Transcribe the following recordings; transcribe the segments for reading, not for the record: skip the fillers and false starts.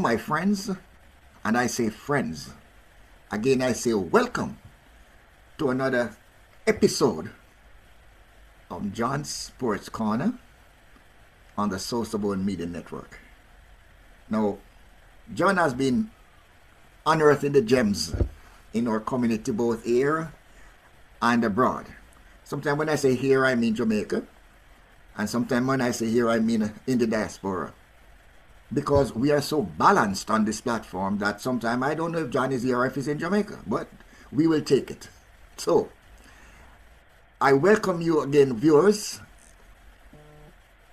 my friends, and I say friends. Again, I say welcome to another episode of John's Sports Corner on the SosoBone Media Network. Now, John has been unearthing the gems in our community both here and abroad. Sometimes when I say here, I mean Jamaica. And sometimes when I say here, I mean in the diaspora. Because we are so balanced on this platform that sometimes I don't know if John is here or if he's in Jamaica. But we will take it. So, I welcome you again, viewers.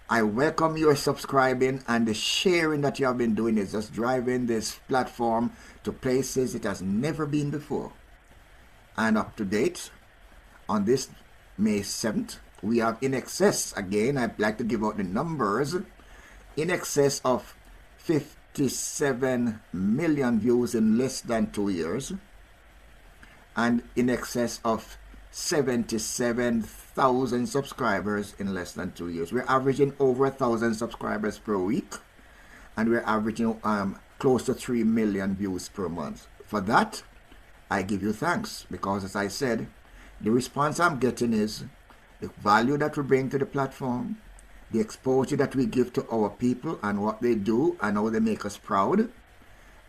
I welcome your subscribing, and the sharing that you have been doing is just driving this platform to places it has never been before. And up to date, on this May 7th, we have in excess, again, I'd like to give out the numbers, in excess of 57 million views in less than 2 years, and in excess of 77,000 subscribers in less than 2 years. We're averaging over 1,000 subscribers per week, and we're averaging close to 3 million views per month. For that, I give you thanks, because as I said, the response I'm getting is the value that we bring to the platform, the exposure that we give to our people and what they do and how they make us proud,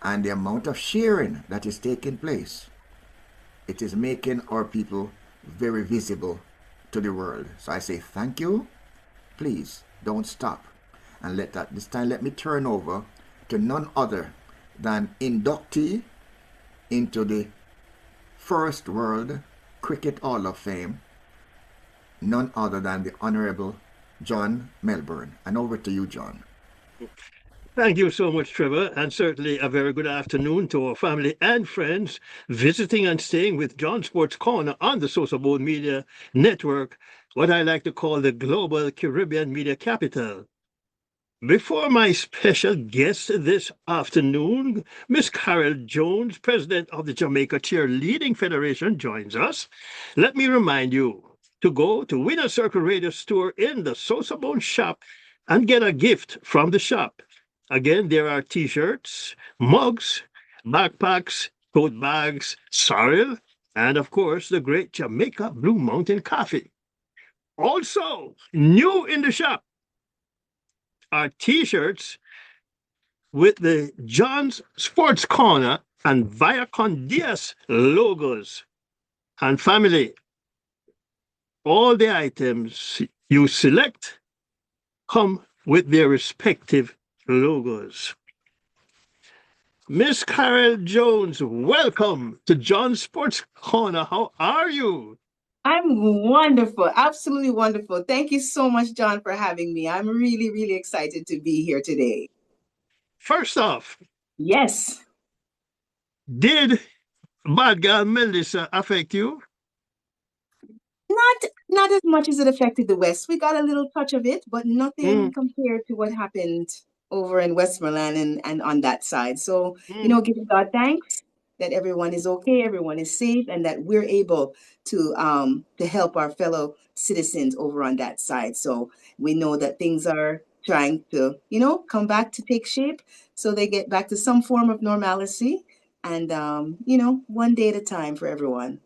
and the amount of sharing that is taking place. It is making our people very visible to the world. So I say thank you. Please don't stop. And this time let me turn over to none other than inductee into the First World Cricket Hall of Fame, none other than the Honorable John Melbourne. And over to you, John. Thank you so much, Trevor, and certainly a very good afternoon to our family and friends visiting and staying with John Sports Corner on the SosoBone Media Network, what I like to call the global Caribbean media capital. Before my special guest this afternoon, Miss Karelle Jones, president of the Jamaica Cheerleading Federation, joins us. Let me remind you to go to Winner Circle Radio store in the SosoBone shop and get a gift from the shop. Again, there are t-shirts, mugs, backpacks, tote bags, sorrel, and of course, the great Jamaica Blue Mountain Coffee. Also, new in the shop are t-shirts with the John's Sports Corner and Viacon Diaz logos. And family, all the items you select come with their respective logos. Miss Karelle Jones, welcome to John's Sports Corner. How are you? I'm wonderful, absolutely wonderful. Thank you so much, John, for having me. I'm really, really excited to be here today. First off, yes. Did Bad Girl Melissa affect you? Not as much as it affected the West. We got a little touch of it, but nothing compared to what happened over in Westmoreland and on that side. So, giving God thanks that everyone is okay, everyone is safe, and that we're able to help our fellow citizens over on that side. So we know that things are trying to, come back to take shape, so they get back to some form of normalcy, and one day at a time for everyone.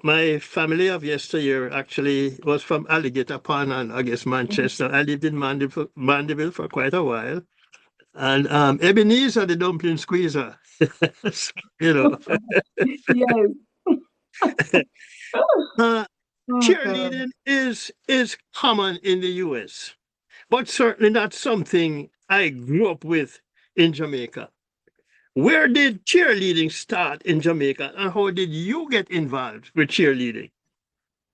My family of yesteryear actually was from Alligator Pond and I guess Manchester. I lived in Mandeville for quite a while. And Ebenezer, the dumpling squeezer. Yes. Cheerleading is common in the U.S., but certainly not something I grew up with in Jamaica. Where did cheerleading start in Jamaica, and how did you get involved with cheerleading?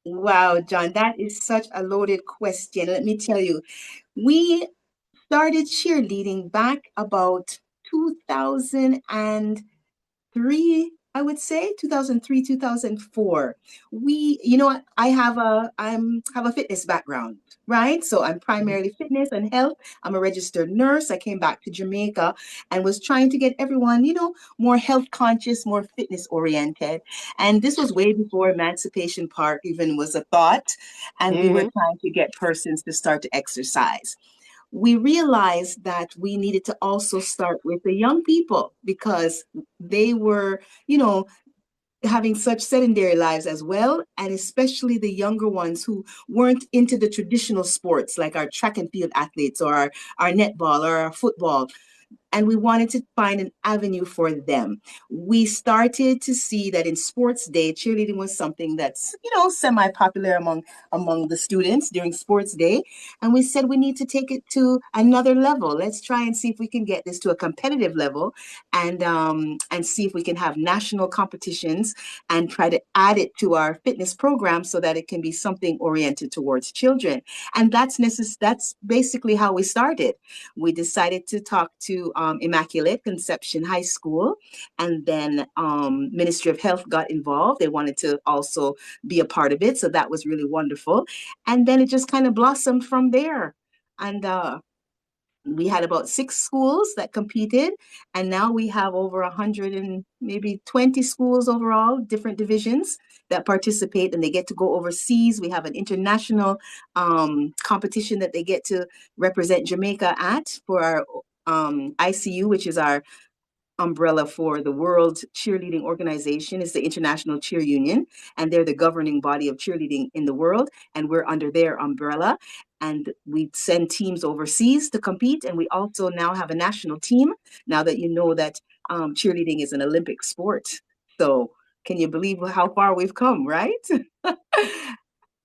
Wow, John, that is such a loaded question. Let me tell you, we started cheerleading back about 2003, I would say 2003, 2004. I have a fitness background, right? So I'm primarily fitness and health. I'm a registered nurse. I came back to Jamaica and was trying to get everyone, more health conscious, more fitness oriented. And this was way before Emancipation Park even was a thought. And we were trying to get persons to start to exercise. we realized that we needed to also start with the young people because they were, having such sedentary lives as well, and especially the younger ones who weren't into the traditional sports like our track and field athletes or our netball or our football, and we wanted to find an avenue for them. We started to see that in sports day, cheerleading was something that's, semi-popular among the students during sports day. And we said we need to take it to another level. Let's try and see if we can get this to a competitive level and see if we can have national competitions and try to add it to our fitness program so that it can be something oriented towards children. And that's basically how we started. We decided to talk to Immaculate Conception High School, and then Ministry of Health got involved. They wanted to also be a part of it, so that was really wonderful. And then it just kind of blossomed from there. And we had about 6 schools that competed, and now we have over 100 and maybe 20 schools overall, different divisions that participate, and they get to go overseas. We have an international competition that they get to represent Jamaica at for our ICU, which is our umbrella for the World Cheerleading Organization. Is the International Cheer Union, and they're the governing body of cheerleading in the world, and we're under their umbrella. And we send teams overseas to compete, and we also now have a national team, now that you know that cheerleading is an Olympic sport. So can you believe how far we've come, right?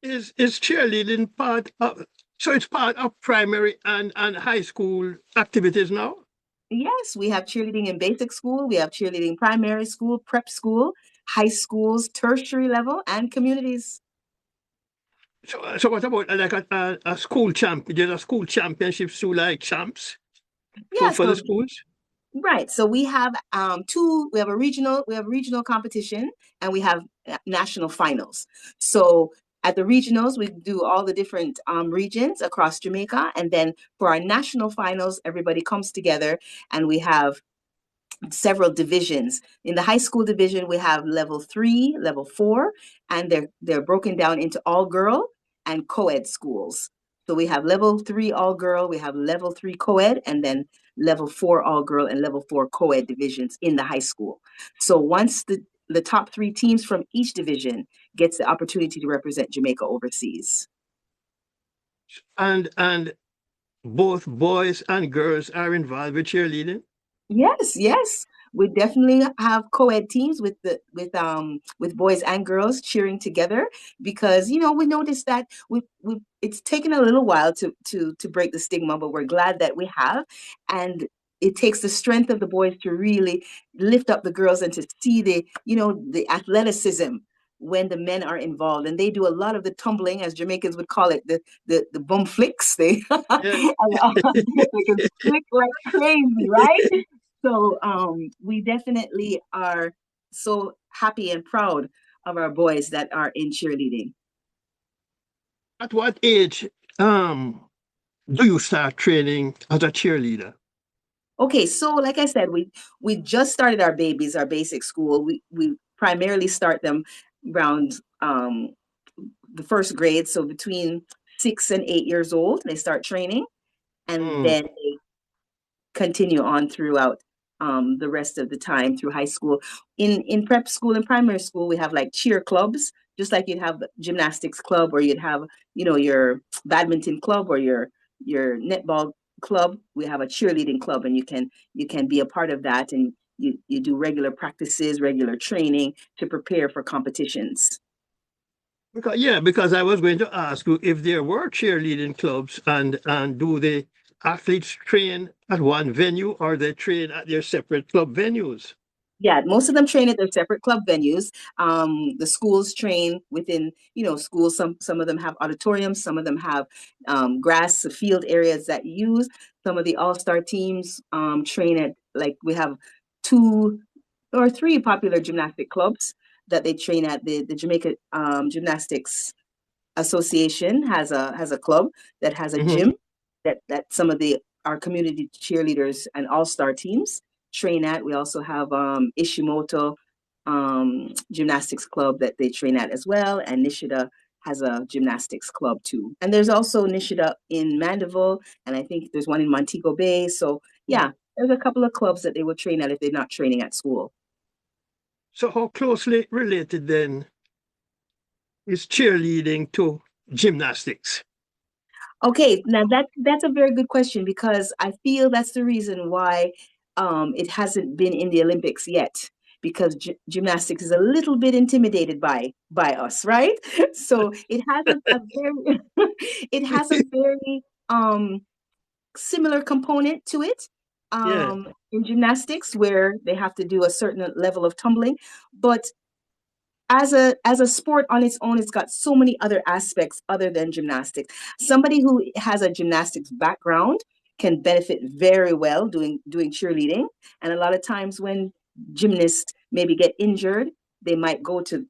Is cheerleading part of, so it's part of primary and high school activities now? Yes, we have cheerleading in basic school, we have cheerleading primary school, prep school, high schools, tertiary level, and communities. So what about like a school champ? There's a school championships too, like champs Yeah, for the so schools? right. So we have we have regional competition, and we have national finals. So at the regionals, we do all the different regions across Jamaica. And then for our national finals, everybody comes together, and we have several divisions. In the high school division, we have level 3, level 4, and they're broken down into all girl and co-ed schools. So we have level 3 all girl, we have level 3 co-ed, and then level 4 all girl and level 4 co-ed divisions in the high school. So once the top 3 teams from each division gets the opportunity to represent Jamaica overseas. And both boys and girls are involved with cheerleading? Yes, yes. We definitely have co-ed teams with boys and girls cheering together, because we noticed that we it's taken a little while to break the stigma, but we're glad that we have. And it takes the strength of the boys to really lift up the girls and to see the athleticism when the men are involved, and they do a lot of the tumbling, as Jamaicans would call it, the bum flicks. They Yeah. they can flick like crazy, right? So we definitely are so happy and proud of our boys that are in cheerleading. At what age do you start training as a cheerleader? Okay, so like I said, we just started our babies, our basic school. We primarily start them around the first grade, so between 6 and 8 years old, they start training, and Mm. then they continue on throughout the rest of the time through high school. In prep school and primary school, we have like cheer clubs, just like you'd have gymnastics club, or you'd have your badminton club, or your netball club. We have a cheerleading club, and you can be a part of that, and you do regular practices, regular training to prepare for competitions. Because I was going to ask you if there were cheerleading clubs, and do the athletes train at one venue, or they train at their separate club venues? Yeah, most of them train at their separate club venues. The schools train within, schools. Some of them have auditoriums. Some of them have grass field areas that you use. Some of the all-star teams train at, like, we have 2 or 3 popular gymnastic clubs that they train at. The Jamaica Gymnastics Association has a club that has a Hmm. gym that some of the our community cheerleaders and all-star teams train at. We also have Ishimoto Gymnastics Club that they train at as well, and Nishida has a gymnastics club too. And there's also Nishida in Mandeville, and I think there's one in Montego Bay. So yeah, there's a couple of clubs that they will train at if they're not training at school. So how closely related then is cheerleading to gymnastics? Okay, now that's a very good question because I feel that's the reason why it hasn't been in the Olympics yet because gymnastics is a little bit intimidated by us, right? So it has a very it has a very similar component to it Yeah. in gymnastics where they have to do a certain level of tumbling, but as a sport on its own, it's got so many other aspects other than gymnastics. Somebody who has a gymnastics background can benefit very well doing cheerleading. And a lot of times when gymnasts maybe get injured, they might go to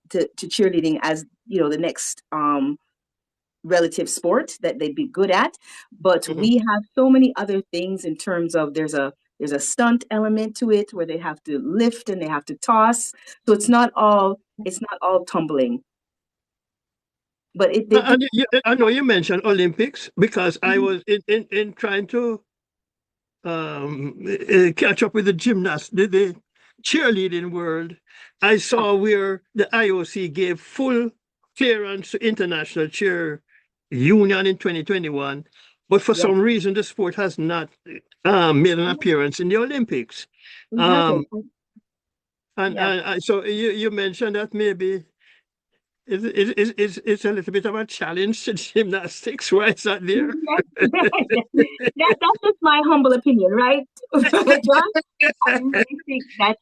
cheerleading as the next relative sport that they'd be good at. But Mhm. we have so many other things in terms of there's a stunt element to it where they have to lift and they have to toss. So it's not all tumbling. But it they do. I know you mentioned Olympics because I Mhm. was in trying to catch up with the cheerleading world. I saw where the IOC gave full clearance to International Cheer Union in 2021, but for Yes, some reason the sport has not made an appearance in the Olympics. we haven't. Um, and Yeah. so you mentioned that maybe it's a little bit of a challenge to gymnastics. Why is that there? That's just my humble opinion, right, John? I really think that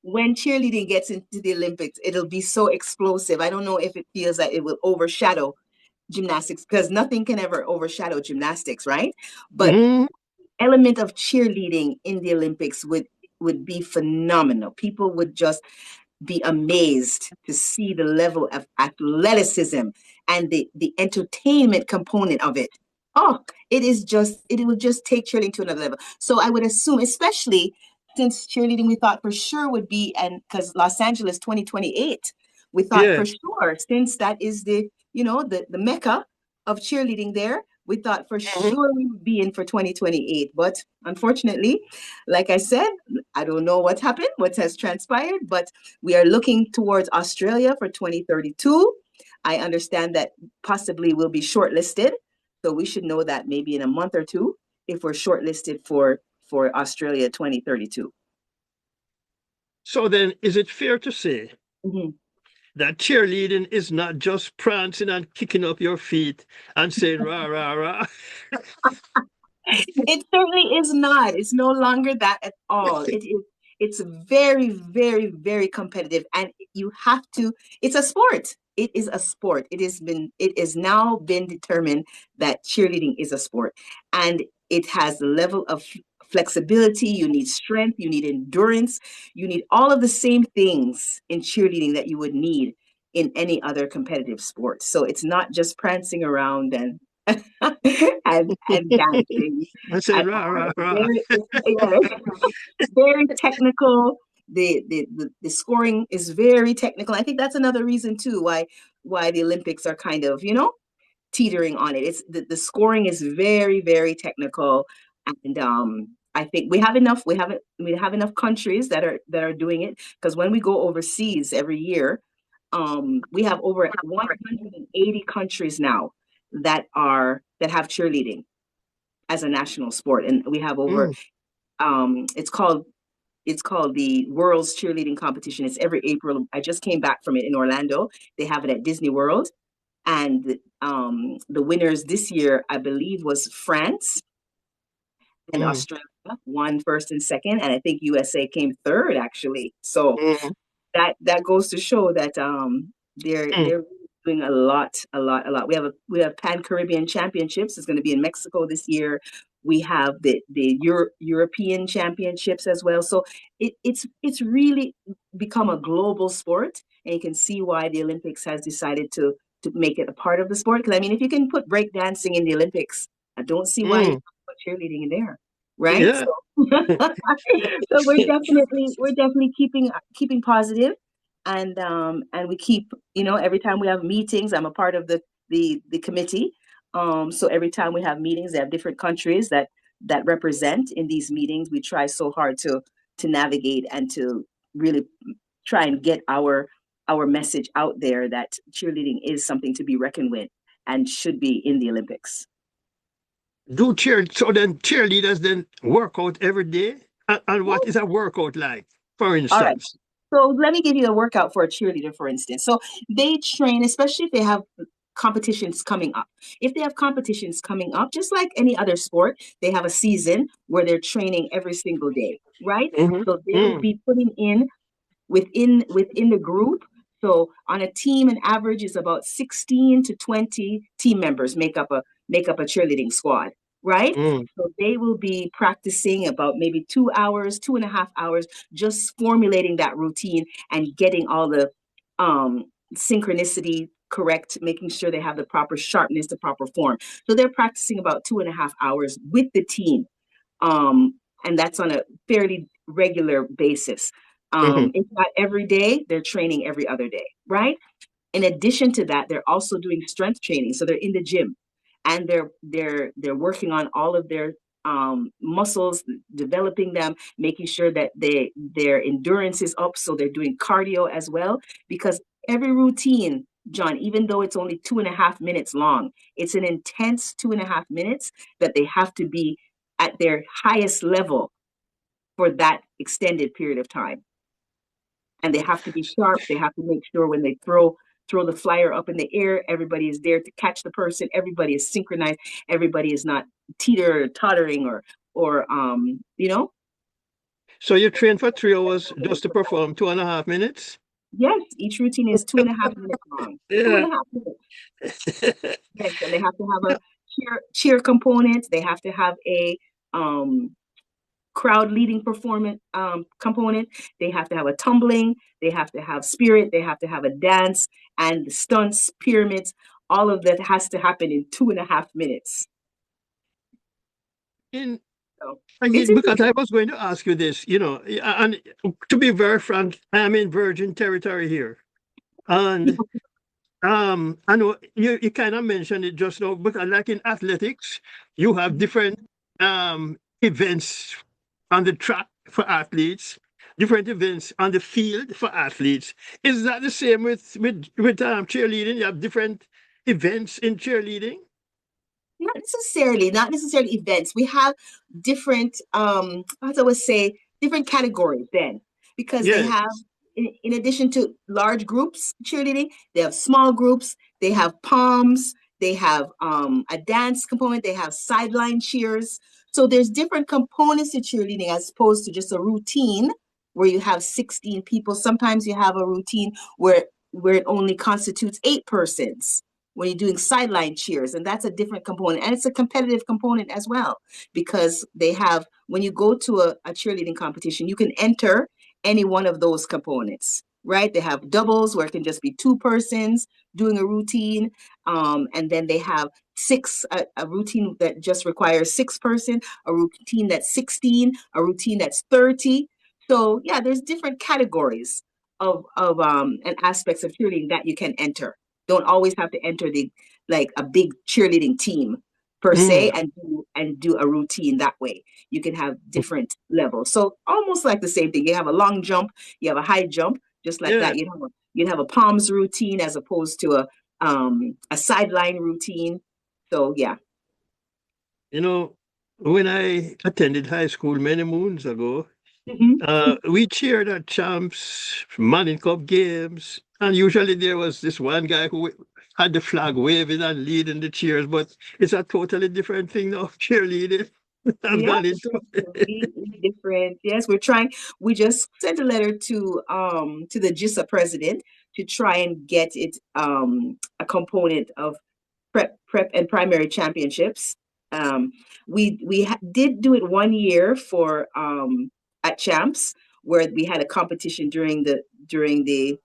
when cheerleading gets into the Olympics, it'll be so explosive. I don't know if it feels that it will overshadow gymnastics because nothing can ever overshadow gymnastics, right? But Mhm. element of cheerleading in the Olympics would be phenomenal. People would just be amazed to see the level of athleticism and the entertainment component of it. Oh, it will just take cheerleading to another level. So I would assume, especially since cheerleading we thought for sure would be, and because Los Angeles 2028, we thought Yeah. for sure, since that is the mecca of cheerleading there, we thought for Mhm. sure we would be in for 2028. But unfortunately, like I said, I don't know what happened, what has transpired, but we are looking towards Australia for 2032. I understand that possibly we'll be shortlisted. So we should know that maybe in a month or two if we're shortlisted for Australia 2032. So then, is it fair to say Mhm. that cheerleading is not just prancing and kicking up your feet and saying rah rah rah? It certainly is not. It's no longer that at all. It's very, very, very competitive. And you have to, it's a sport. It is a sport. It has now been determined that cheerleading is a sport. And it has the level of flexibility, you need strength, you need endurance, you need all of the same things in cheerleading that you would need in any other competitive sport. So it's not just prancing around and and dancing I said at rah all. rah It's rah. very, very technical. The scoring is very technical. I think that's another reason too why the Olympics are kind of teetering on it. It's the scoring is very very technical, and I think we have enough countries that are doing it because when we go overseas every year, we have over 180 countries now that have cheerleading as a national sport, and we have over Mm, it's called the World's Cheerleading Competition. It's every April. I just came back from it in Orlando. They have it at Disney World, and the winners this year, I believe, was France and mm, Australia won first and second, and I think USA came third actually. So mm, that goes to show that mm, they're doing a lot. We have Pan Caribbean Championships. It's going to be in Mexico this year. We have the European Championships as well. So it's really become a global sport, and you can see why the Olympics has decided to make it a part of the sport. Because I mean, if you can put breakdancing in the Olympics, I don't see why you mm. can't put cheerleading in there, right? Yeah. So so we're definitely keeping positive, and we keep, every time we have meetings, I'm a part of the committee. So every time we have meetings, they have different countries that represent in these meetings. We try so hard to navigate and to really try and get our message out there that cheerleading is something to be reckoned with and should be in the Olympics. So then cheerleaders then work out every day? And what is a workout like, for All right. instance? So let me give you a workout for a cheerleader, for instance. So they train, especially if they have competitions coming up. If they have competitions coming up, just like any other sport, they have a season where they're training every single day, right? So they would be putting in within the group. So on a team, an average is about 16 to 20 team members make up a cheerleading squad, right? So they will be practicing about maybe 2 hours, 2.5 hours, just formulating that routine and getting all the synchronicity correct, making sure they have the proper sharpness, the proper form. So they're practicing about 2.5 hours with the team. And that's on a fairly regular basis. If not every day, they're training every other day, right? In addition to that, they're also doing strength training. So they're in the gym and they're working on all of their muscles, developing them, making sure that their endurance is up. So they're doing cardio as well, because every routine, John, even though it's only 2.5 minutes long, it's an intense 2.5 minutes that they have to be at their highest level for that extended period of time. And they have to be sharp. They have to make sure when they throw the flyer up in the air, everybody is there to catch the person. Everybody is synchronized. Everybody is not tottering or So you train for 3 hours just to perform 2.5 minutes? Yes, each routine is 2.5 minutes long. Yeah. 2.5 minutes. Yes, and they have to have a cheer component. They have to have a crowd leading performance component. They have to have a tumbling. They have to have spirit. They have to have a dance and stunts, pyramids. All of that has to happen in 2.5 minutes. Because I was going to ask you this, and to be very frank, I'm in virgin territory here. And I know you kind of mentioned it just now, but like in athletics, you have different events on the track for athletes, different events on the field for athletes. Is that the same with cheerleading? You have different events in cheerleading? Not necessarily events. We have different, as I would say, different categories then, because they have, in addition to large groups cheerleading, they have small groups, they have palms, they have a dance component, they have sideline cheers. So there's different components to cheerleading as opposed to just a routine where you have 16 people. Sometimes you have a routine where it only constitutes 8 persons when you're doing sideline cheers, and that's a different component, and it's a competitive component as well, because they have, when you go to a cheerleading competition, you can enter any one of those components, right? They have doubles where it can just be 2 persons doing a routine, and then they have a routine that just requires 6 person, a routine that's 16, a routine that's 30. So yeah, there's different categories of and aspects of cheerleading that you can enter. Don't always have to enter like a big cheerleading team per se and do a routine that way. You can have different levels. So almost like the same thing. You have a long jump, you have a high jump, just like that. You'd have a palms routine as opposed to a sideline routine. So yeah. When I attended high school many moons ago, we cheered at champs, Manning Cup games, and usually there was this one guy who had the flag waving and leading the cheers, but it's a totally different thing now, cheerleading. I've gone into different. Yes, we're trying. We just sent a letter to the GISA president to try and get it a component of prep and primary championships. We did do it one year for at champs, where we had a competition during the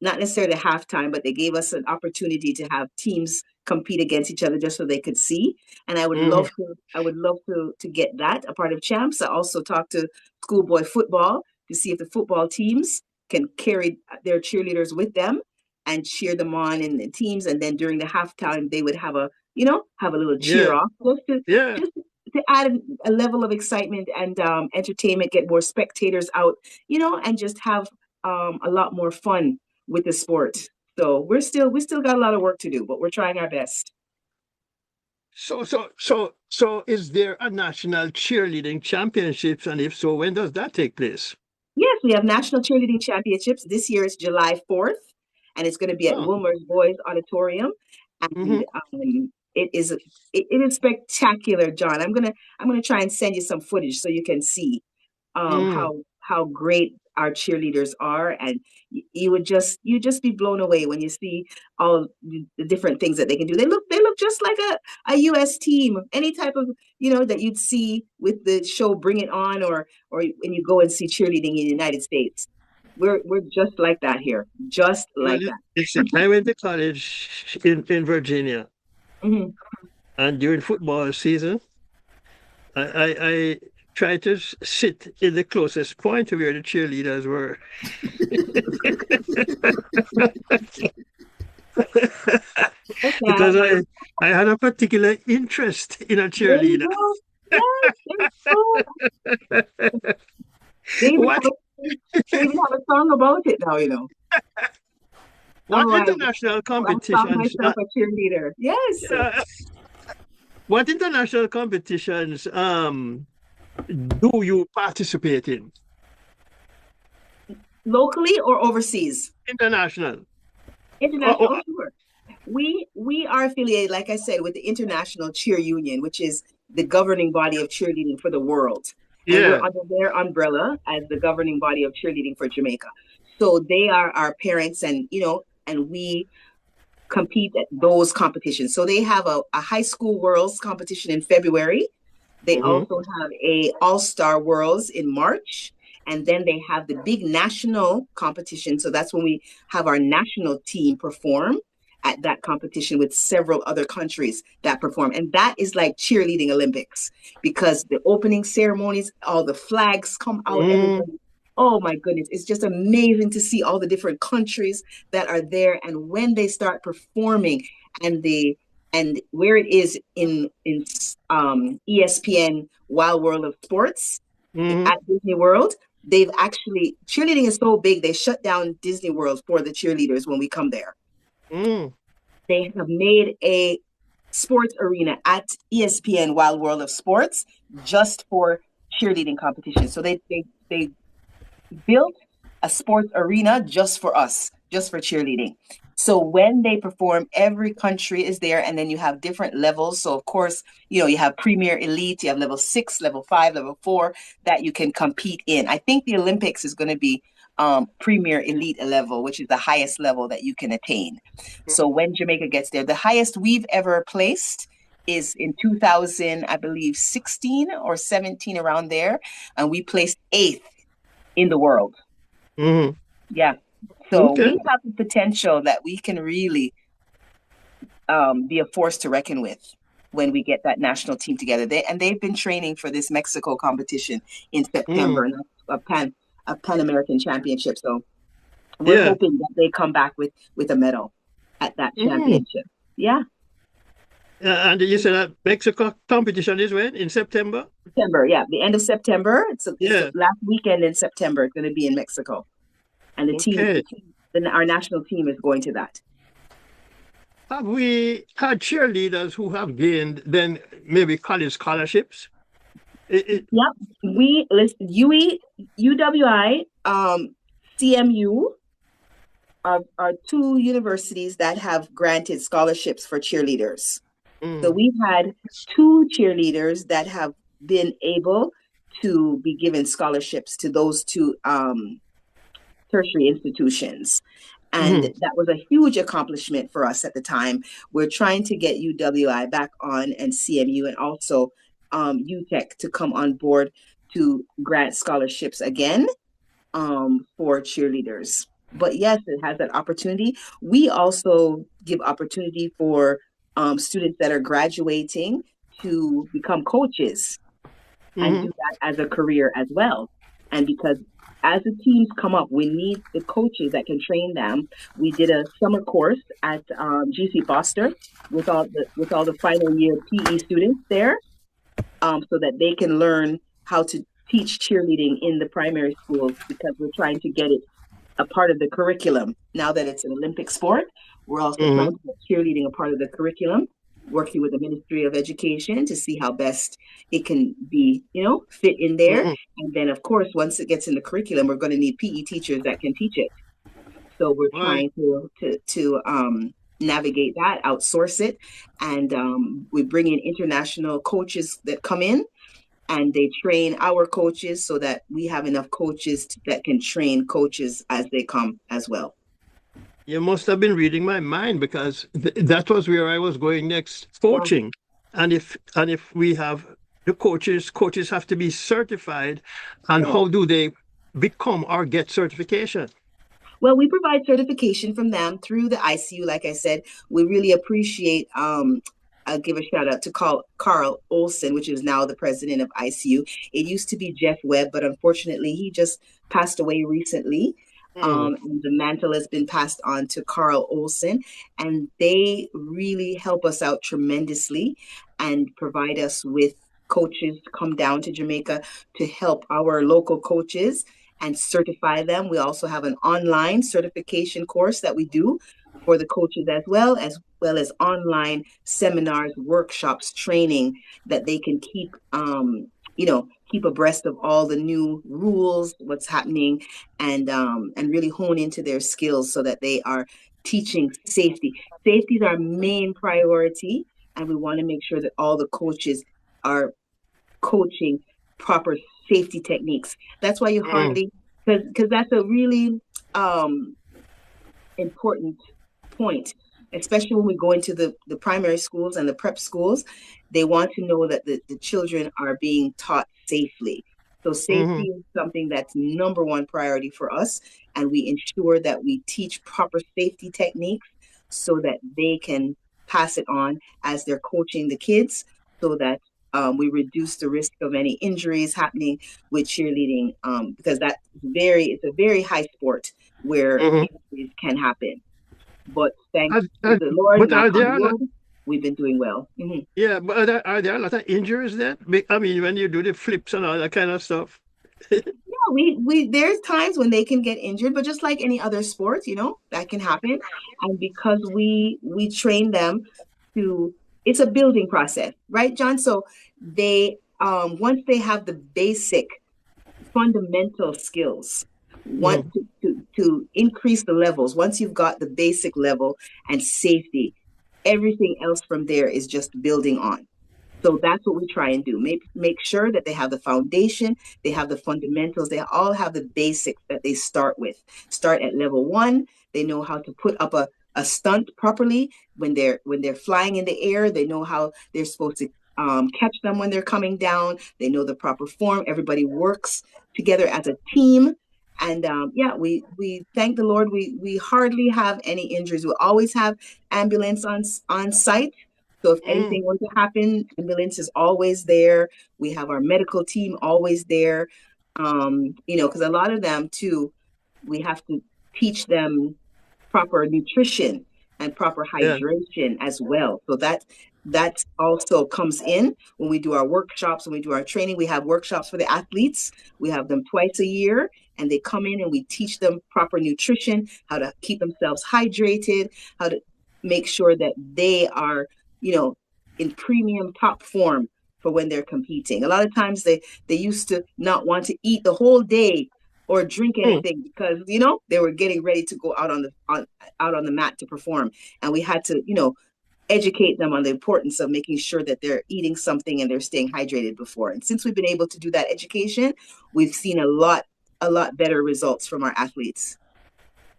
not necessarily halftime, but they gave us an opportunity to have teams compete against each other just so they could see. And I would love to get that a part of champs. I also talked to schoolboy football to see if the football teams can carry their cheerleaders with them and cheer them on in the teams. And then during the halftime, they would have a little cheer off, just to add a level of excitement and entertainment, get more spectators out, and just have a lot more fun with the sport. So we still got a lot of work to do, but we're trying our best. So is there a national cheerleading championships? And if so, when does that take place? Yes, we have national cheerleading championships. This year it's July 4th, and it's going to be at Wilmer's Boys Auditorium. And it is spectacular, John. I'm gonna try and send you some footage so you can see how great our cheerleaders are, and you just be blown away when you see all the different things that they can do. They look just like a US team, any type of that you'd see with the show Bring It On, or when you go and see cheerleading in the United States. We're just like that here, just like that. I went to college in Virginia, and during football season, I tried to sit in the closest point to where the cheerleaders were. Because I had a particular interest in a cheerleader. They even have a song about it now, What international competitions? Myself a cheerleader. Yes. What international competitions do you participate in? Locally or overseas? International. International, sure. We are affiliated, like I said, with the International Cheer Union, which is the governing body of cheerleading for the world. And we're under their umbrella as the governing body of cheerleading for Jamaica. So they are our parents, and we compete at those competitions. So they have a high school worlds competition in February. They also have a all-star worlds in March. And then they have the big national competition. So that's when we have our national team perform at that competition with several other countries that perform. And that is like cheerleading Olympics, because the opening ceremonies, all the flags come out. Everybody, oh my goodness, it's just amazing to see all the different countries that are there. And when they start performing, and where it is in ESPN Wild World of Sports at Disney World, cheerleading is so big, they shut down Disney World for the cheerleaders when we come there. They have made a sports arena at ESPN Wild World of Sports just for cheerleading competition. So they built a sports arena just for us, just for cheerleading. So when they perform, every country is there, and then you have different levels. So of course, you have Premier Elite, you have level 6, level 5, level 4 that you can compete in. I think the Olympics is going to be Premier Elite level, which is the highest level that you can attain. So when Jamaica gets there, the highest we've ever placed is in 2000, I believe 16 or 17, around there, and we placed 8th in the world. Yeah. So we have the potential that we can really be a force to reckon with when we get that national team together. They've been training for this Mexico competition in September, and a Pan American Championship. So we're hoping that they come back with a medal at that championship. Yeah. And you said that Mexico competition is when? In September? September, yeah. The end of September. It's the last weekend in September. It's going to be in Mexico. And our national team is going to that. Have we had cheerleaders who have gained then maybe college scholarships? Yep. We list UWI, CMU are two universities that have granted scholarships for cheerleaders. So we've had 2 cheerleaders that have been able to be given scholarships to those 2 tertiary institutions. And that was a huge accomplishment for us at the time. We're trying to get UWI back on, and CMU, and also UTEC to come on board to grant scholarships again for cheerleaders. But yes, it has that opportunity. We also give opportunity for students that are graduating to become coaches and do that as a career as well. And because as the teams come up, we need the coaches that can train them. We did a summer course at GC Foster with all the final year PE students there, so that they can learn how to teach cheerleading in the primary schools, because we're trying to get it a part of the curriculum. Now that it's an Olympic sport, we're also trying to make cheerleading a part of the curriculum, working with the Ministry of Education to see how best it can be, fit in there. And then, of course, once it gets in the curriculum, we're going to need PE teachers that can teach it. So we're trying to navigate that, outsource it, and we bring in international coaches that come in, and they train our coaches so that we have enough coaches that can train coaches as they come as well. You must have been reading my mind, because that was where I was going next, coaching. And if we have the coaches have to be certified, and how do they become or get certification? Well, we provide certification from them through the ICU. Like I said, we really appreciate, I'll give a shout out to Karelle Olson, which is now the president of ICU. It used to be Jeff Webb, but unfortunately he just passed away recently. And the mantle has been passed on to Karelle Olson, and they really help us out tremendously and provide us with coaches to come down to Jamaica to help our local coaches and certify them. We also have an online certification course that we do for the coaches, as well as online seminars, workshops, training that they can keep abreast of all the new rules, what's happening, and really hone into their skills so that they are teaching safety. Safety is our main priority, and we want to make sure that all the coaches are coaching proper safety techniques. That's why you hardly, because that's a really important point, especially when we go into the primary schools and the prep schools. They want to know that the children are being taught safely. So safety is something that's number one priority for us, and we ensure that we teach proper safety techniques so that they can pass it on as they're coaching the kids, so that we reduce the risk of any injuries happening with cheerleading, because it's a very high sport where injuries can happen. But thanks to the Lord, we've been doing well. Yeah, but are there a lot of injuries then? I mean, when you do the flips and all that kind of stuff. We there's times when they can get injured, but just like any other sport, that can happen. And because we train them it's a building process, right, John? So they once they have the basic fundamental skills, want to increase the levels. Once you've got the basic level and safety, everything else from there is just building on. So that's what we try and do. Make sure that they have the foundation, they have the fundamentals, they all have the basics that they start with. Start at level 1. They know how to put up a stunt properly when they're flying in the air. They know how they're supposed to catch them when they're coming down. They know the proper form. Everybody works together as a team. And we thank the Lord. We hardly have any injuries. We always have ambulance on site. So if anything were to happen, ambulance is always there. We have our medical team always there. Because a lot of them too, we have to teach them proper nutrition and proper hydration as well. So that also comes in when we do our workshops, when we do our training. We have workshops for the athletes. We have them twice a year, and they come in and we teach them proper nutrition, how to keep themselves hydrated, how to make sure that they are, in premium top form for when they're competing. A lot of times they used to not want to eat the whole day or drink anything because, they were getting ready to go out on the mat to perform. And we had to, educate them on the importance of making sure that they're eating something and they're staying hydrated before. And since we've been able to do that education, we've seen a lot better results from our athletes.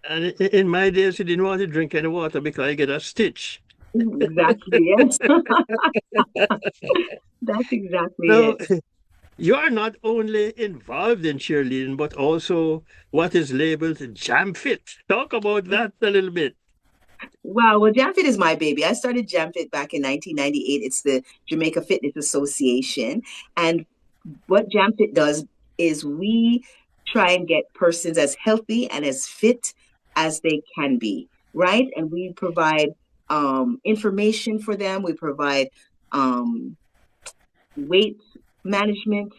And in my days, you didn't want to drink any water because I get a stitch. Exactly, yes. That's exactly it. You are not only involved in cheerleading, but also what is labeled JamFit. Talk about that a little bit. Wow, well, JamFit is my baby. I started JamFit back in 1998. It's the Jamaica Fitness Association. And what JamFit does is we try and get persons as healthy and as fit as they can be, right? And we provide information for them. We provide weight management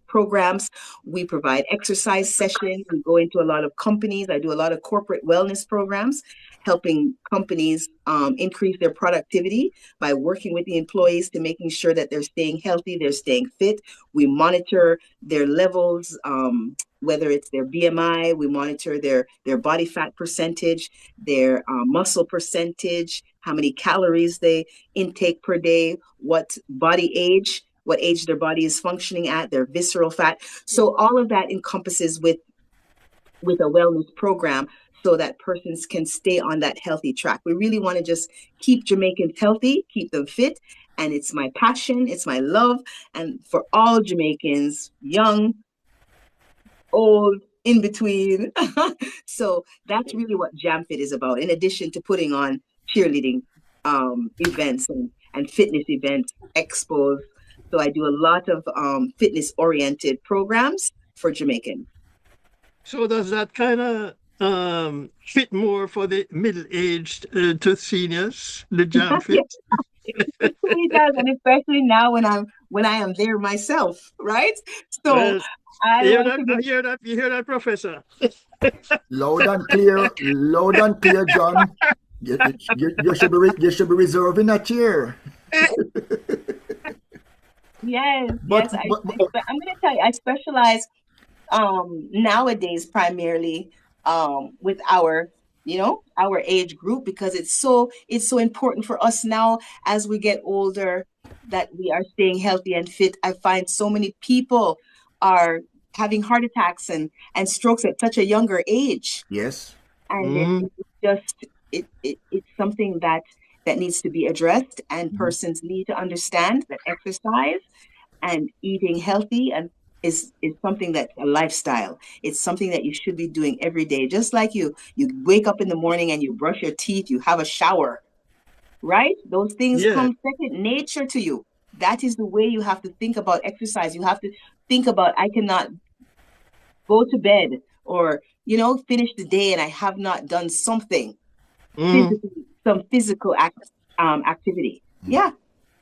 programs. We provide exercise sessions. We go into a lot of companies. I do a lot of corporate wellness programs, helping companies increase their productivity by working with the employees to making sure that they're staying healthy, they're staying fit. We monitor their levels, whether it's their BMI, we monitor their body fat percentage, their muscle percentage, how many calories they intake per day, what age their body is functioning at, their visceral fat. So all of that encompasses with a wellness program so that persons can stay on that healthy track. We really want to just keep Jamaicans healthy, keep them fit. And it's my passion, it's my love. And for all Jamaicans, young, old, in between. So that's really what JamFit is about, in addition to putting on cheerleading events and fitness events, expos. So I do a lot of fitness-oriented programs for Jamaicans. So does that kind of fit more for the middle-aged to seniors, the JamFit? It really does, and especially now when I am there myself, right? So Well, I you like hear that, Professor? Loud and clear, John. You should be reserving a chair. Yes, But, yes. I'm but, going to tell you, I specialize nowadays primarily with our age group, because it's so important for us now as we get older that we are staying healthy and fit. I find so many people are having heart attacks and strokes at such a younger age, yes. and it's something that needs to be addressed, and persons need to understand that exercise and eating healthy and is something that's a lifestyle. It's something that you should be doing every day. Just like you wake up in the morning and you brush your teeth, you have a shower, right? Those things Yeah. come second nature to you. That is the way you have to think about exercise. You have to think about, I cannot go to bed or, finish the day and I have not done something some physical activity. Yeah.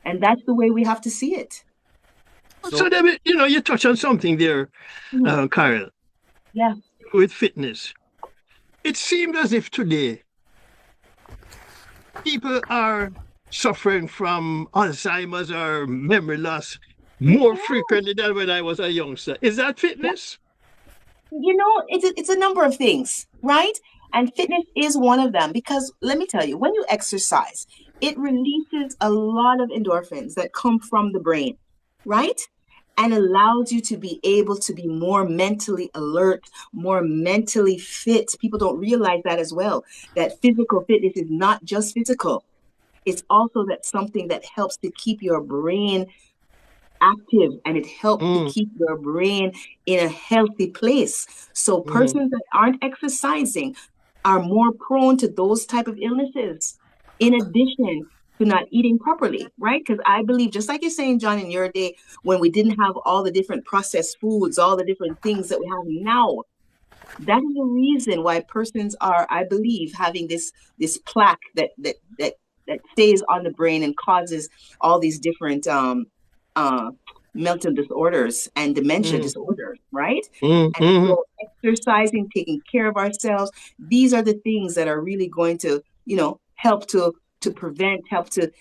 And that's the way we have to see it. So then, you touch on something there, Karelle. Yeah. With fitness. It seems as if today people are suffering from Alzheimer's or memory loss more frequently than when I was a youngster. Is that fitness? It's a number of things, right? And fitness is one of them, because let me tell you, when you exercise, it releases a lot of endorphins that come from the brain, right? And allows you to be able to be more mentally alert, more mentally fit. People don't realize that as well, that physical fitness is not just physical. It's also something that helps to keep your brain active, and it helps to keep your brain in a healthy place. So persons that aren't exercising are more prone to those type of illnesses, in addition to not eating properly, right? Because I believe, just like you're saying, John, in your day, when we didn't have all the different processed foods, all the different things that we have now, that is the reason why persons are, I believe, having this plaque that stays on the brain and causes all these different mental disorders and dementia disorders, right? And so exercising, taking care of ourselves, these are the things that are really going to, help to prevent, help to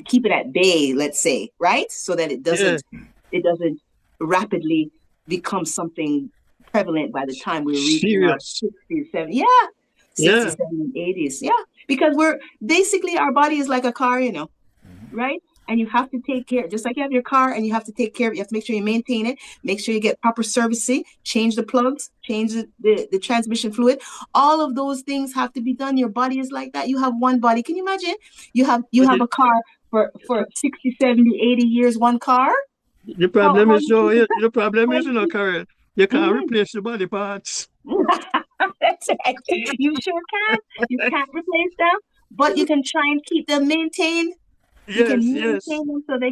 keep it at bay, let's say, right? So that it doesn't rapidly become something prevalent by the time we're reaching our 60s, 70s, 60s, 70s, 80s. Yeah, because we're basically, our body is like a car, right? And you have to take care, just like you have your car, and you have to take care of it. You have to make sure you maintain it, make sure you get proper servicing, change the plugs, change the transmission fluid. All of those things have to be done. Your body is like that. You have one body. Can you imagine? You have a car for 60, 70, 80 years, one car. The problem is, Karelle, you can't replace the body parts. That's right. You sure can. You can't replace them, but you can try and keep them maintained. You can maintain them so they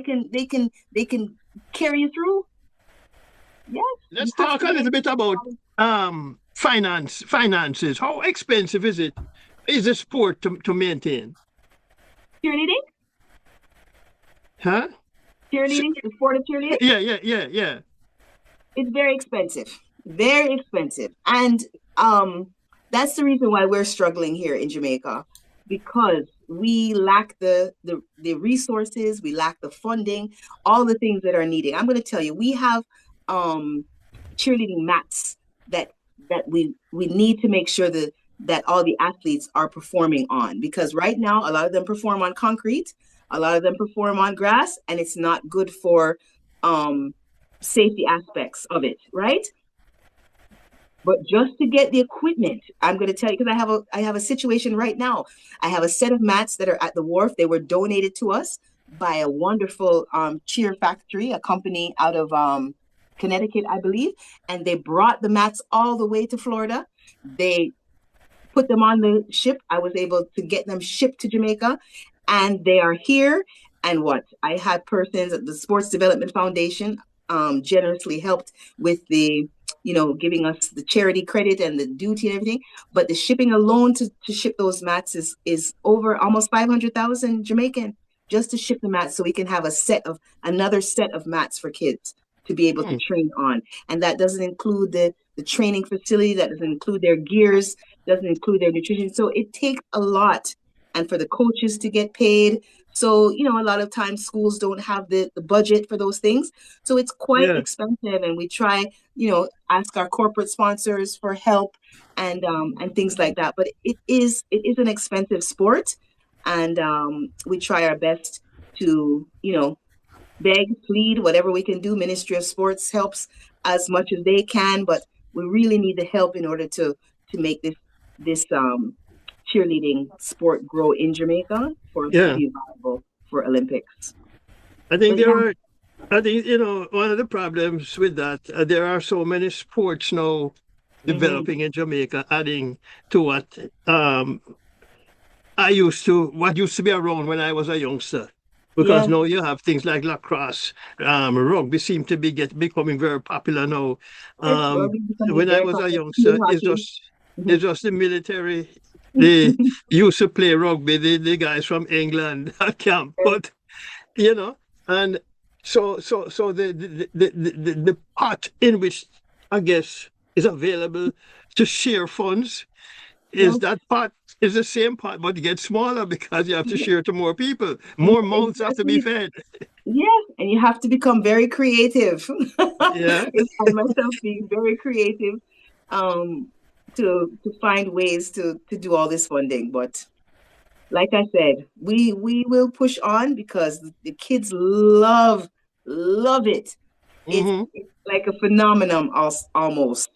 can carry you through. Yes. Let's talk a little bit about finances? How expensive is a sport to maintain? Cheerleading? Huh? Cheerleading, the sport of cheerleading? Yeah. It's very expensive. Very expensive. And that's the reason why we're struggling here in Jamaica, because we lack the resources, we lack the funding, all the things that are needed. I'm going to tell you, we have cheerleading mats that we need to make sure that all the athletes are performing on, because right now a lot of them perform on concrete, a lot of them perform on grass, and it's not good for safety aspects of it, right? But just to get the equipment, I'm going to tell you, because I have a situation right now. I have a set of mats that are at the wharf. They were donated to us by a wonderful cheer factory, a company out of Connecticut, I believe, and they brought the mats all the way to Florida. They put them on the ship. I was able to get them shipped to Jamaica, and they are here. And what I had persons at the Sports Development Foundation generously helped with the, giving us the charity credit and the duty and everything. But the shipping alone to ship those mats is over almost 500,000 Jamaican just to ship the mats, so we can have another set of mats for kids to be able to train on. And that doesn't include the training facility, that doesn't include their gears, doesn't include their nutrition. So it takes a lot. And for the coaches to get paid. So, a lot of times schools don't have the budget for those things. So it's quite expensive. And we try, ask our corporate sponsors for help and things like that. But it is an expensive sport. And we try our best to, beg, plead, whatever we can do. Ministry of Sports helps as much as they can, but we really need the help in order to make this cheerleading sport grow in Jamaica for us to be viable for Olympics. I think one of the problems with that, there are so many sports now developing in Jamaica, adding to what used to be around when I was a youngster. Because now you have things like lacrosse, rugby seem to be becoming very popular now. When I was a youngster, it's just the military. They used to play rugby, the guys from England at camp, but and so the pot in which I guess is available to share funds is that pot is the same pot, but it gets smaller because you have to share to more people. More mouths have to be fed. Yes, and you have to become very creative. Yeah, I find myself being very creative. To find ways to do all this funding. But like I said, we will push on because the kids love it. It's like a phenomenon almost,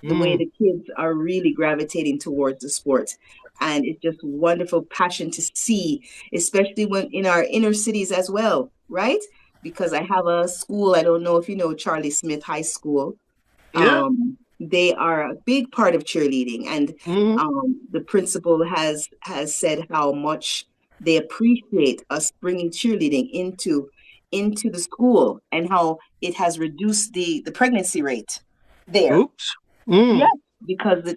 the way the kids are really gravitating towards the sport. And it's just wonderful passion to see, especially when in our inner cities as well, right? Because I have a school, I don't know if you know Charlie Smith High School. They are a big part of cheerleading, and the principal has said how much they appreciate us bringing cheerleading into the school and how it has reduced the pregnancy rate there. Oops. Yes, because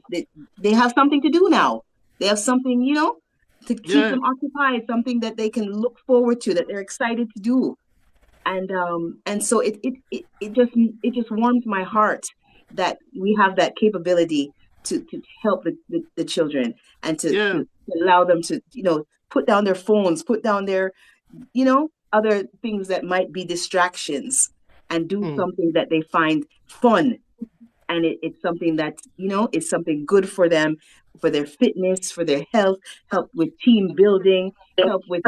they have something to do now. They have something, to keep them occupied, something that they can look forward to, that they're excited to do, and so it just warms my heart that we have that capability to help the children and to allow them to, put down their phones, put down their, other things that might be distractions and do something that they find fun. And it's something that, is something good for them, for their fitness, for their health, help with team building, help with,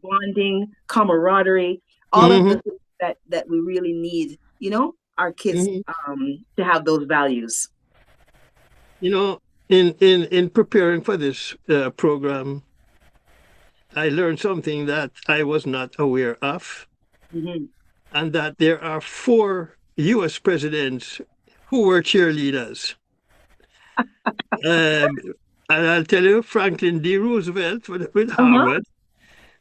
bonding, camaraderie, all of the things that we really need, our kids to have those values. In preparing for this program, I learned something that I was not aware of, and that there are 4 U.S. presidents who were cheerleaders. And I'll tell you, Franklin D. Roosevelt with Harvard,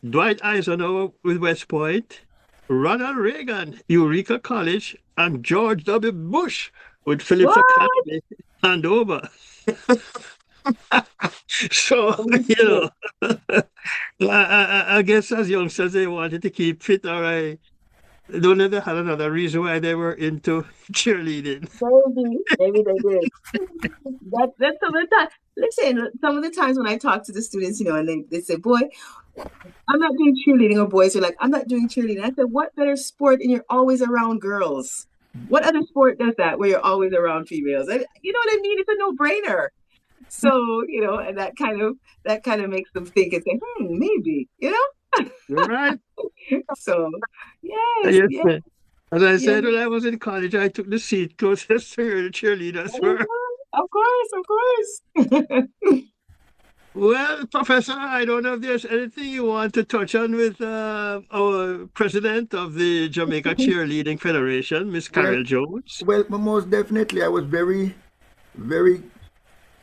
Dwight Eisenhower with West Point, Ronald Reagan, Eureka College, and George W. Bush with Phillips Academy. hand over. So, I guess as youngsters, they wanted to keep fit, or I don't know, they had another reason why they were into cheerleading. Maybe they did. That's some of the time. Listen, some of the times when I talk to the students, and they say, boy, I'm not doing cheerleading, or boys are like, I'm not doing cheerleading. I said, what better sport? And you're always around girls. What other sport does that where you're always around females? You know what I mean? It's a no-brainer. So, and that kind of makes them think and say, maybe, You're right. So, yes, Yes, yes, sir. As I yes. said, when I was in college, I took the seat closest to where the cheerleaders were. Of course. Well, Professor, I don't know if there's anything you want to touch on with our president of the Jamaica Cheerleading Federation, Miss Well, Karelle Jones. well, most definitely, I was very, very